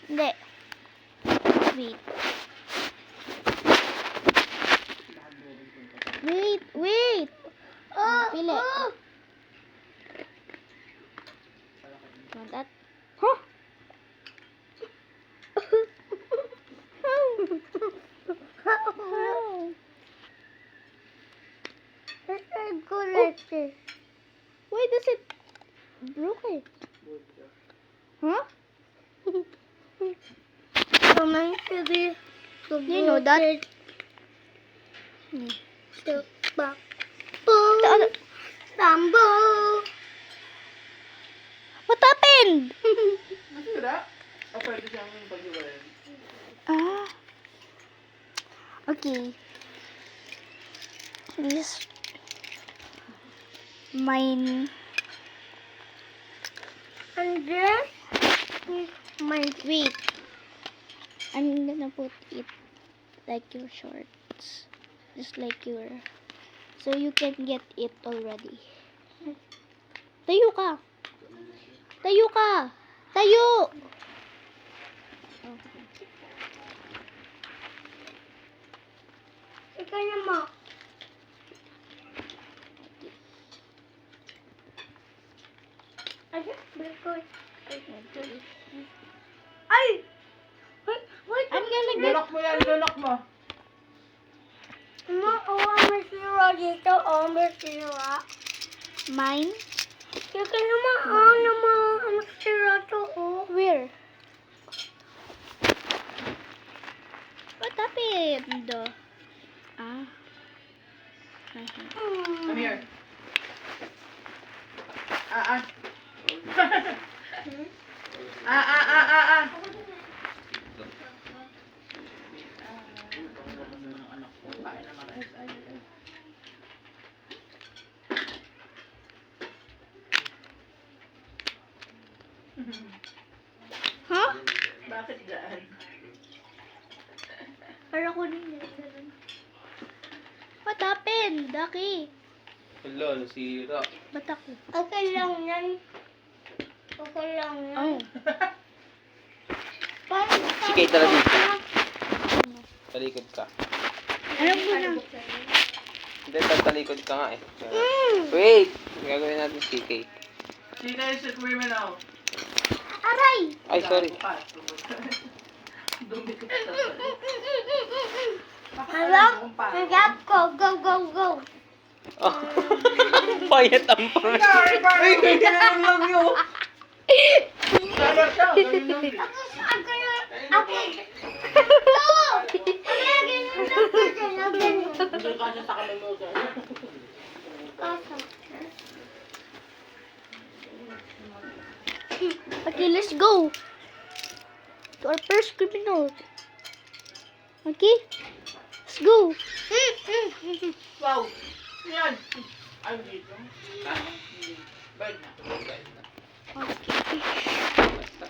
Hindi. Wait. Wait. Pili. Want that? Huh? Why does it broke it? Huh? Do you know that? What happened? Nasira? O pwede siyang pag-iwain? Ah. Okay. This mine. And then my wait. I'm gonna put it like your shorts, just like your, so you can get it already. Tayo ka. Tayo ka. Tayo. Ikaw naman. Ay! Wait, I'm gonna get... Lulok mo yan, lulok mo. may sira dito. May sira. Mine? Ikaw naman, ang sira to, Where? What happened? Ah. Come here. Ah. Ah. Huh? Bakit dyan? Para ko din yan. What happened, Daki? Hello, nasira. Ba't ako? Okay lang yan. Oh. Si Kate tala dito. Talikod ka. Ano po na? Hindi, talikod ka nga eh. Wait! Gagawin natin si Kate. Sino yung si women now? Aray! Ay, sorry. Dumi ko Harap! Harap ko! Go! Oh. Payat ang pang. Ay, hindi na lang yun. Kaya siya, ganun lang yun. Ako! Hindi ka siya sa kalimutan. Okay, let's go to our first criminal. Okay, let's go. Wow. Yan. Ay, dito. Ha? Bad na. Bait na. Okay. Basta.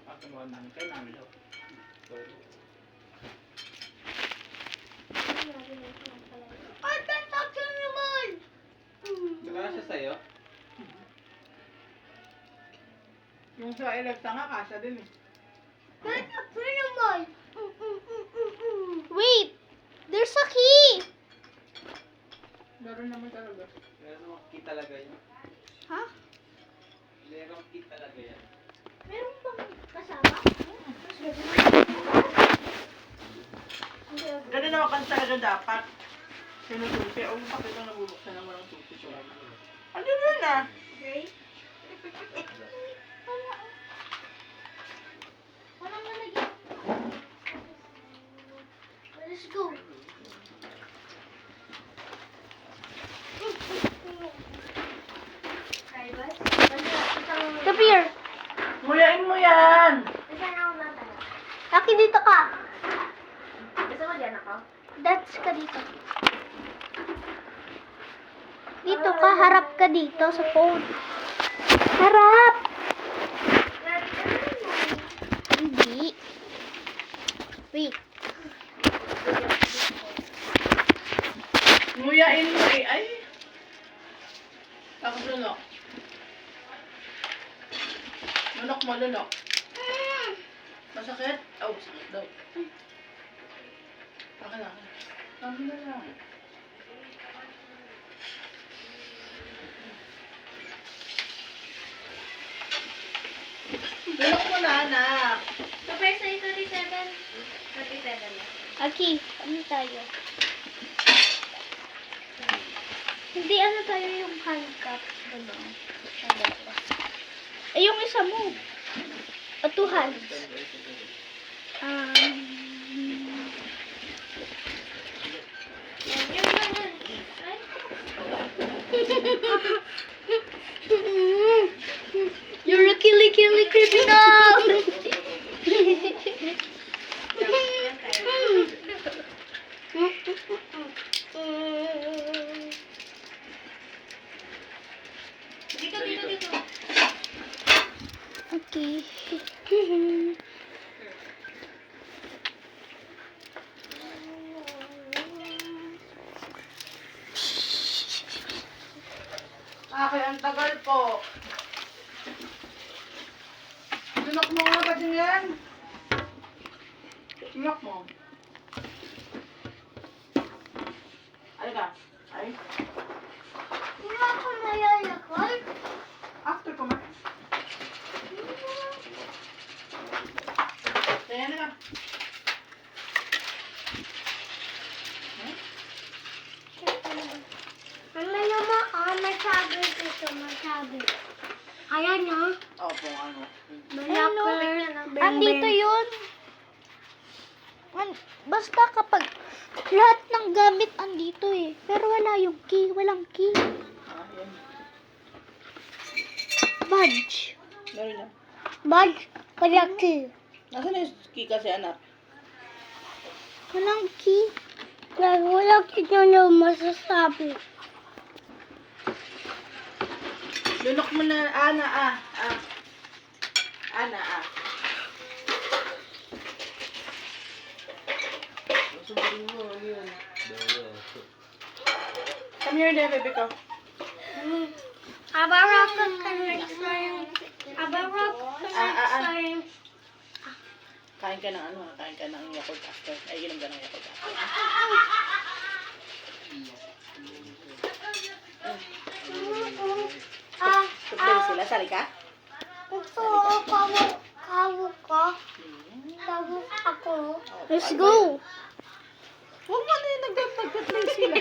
Patunuan namin kayo namin daw. Saka siya sa'yo? Yung sa Electa nga, kasha din eh. Wait, there's a key. Meron naman talaga. Meron namang key talaga yan. Ha? Meron key talaga yan. Meron bang kasama? Ganun naman kan talaga dapat. Sinususi. O, bakit ang nabubuksan naman ang susi ko? Ano yun ah? Okay. Walang nalagyan. Let's go. Come here. Nguyain mo yan! Aki, dito ka. Gusto mo dyan ako? That's ka dito. Dito ka, harap ka dito sa phone. Harap! Hindi. Wait. Nguyain mo eh. Ay! Ako sunok. Lunok mo, lunok. Masakit? Oh, sakit daw. Akin na. Akin na lang. Lunok mo na, anak. So, first ay 37. 37 na. Okay, ano tayo? Hindi, ano tayo yung handcuff. Ano? Eh, yung isa mo. O, two hands. Yan, yun lang yun. Ay, You're a killy criminal! yan tayo. Dito, dito, dito. Okay. Akin, ang tagal po. Lunok mo nga ba din yan? Lunok mo. Ay ka. Ay. Hindi ako nayayakol. After kumain. Kaya na ka. Mamaya mo, masabi dito, masabi. Ayan na. Opo, ano. Andito yun. Basta kapag lahat ng gamit andito eh. Pero wala yung key. Walang key. Ah, yan. Badge. Meron na. Badge. Wala key. Nasaan na yung key kasi, anak? Walang key. Wala key na masasabi. Lunok mo na, Ana, Ana, Come here, there, baby ko. Abarok ka next time. Abarok ka next time. Kain ka ng ano, kain ka ng Yakult after. Ay, inom ka ng Yakult after. Tuloy sila, sali ka? Gusto kawo ko. Kawo ako. Let's go. Huwag mo na yung nagtatagtatay sila.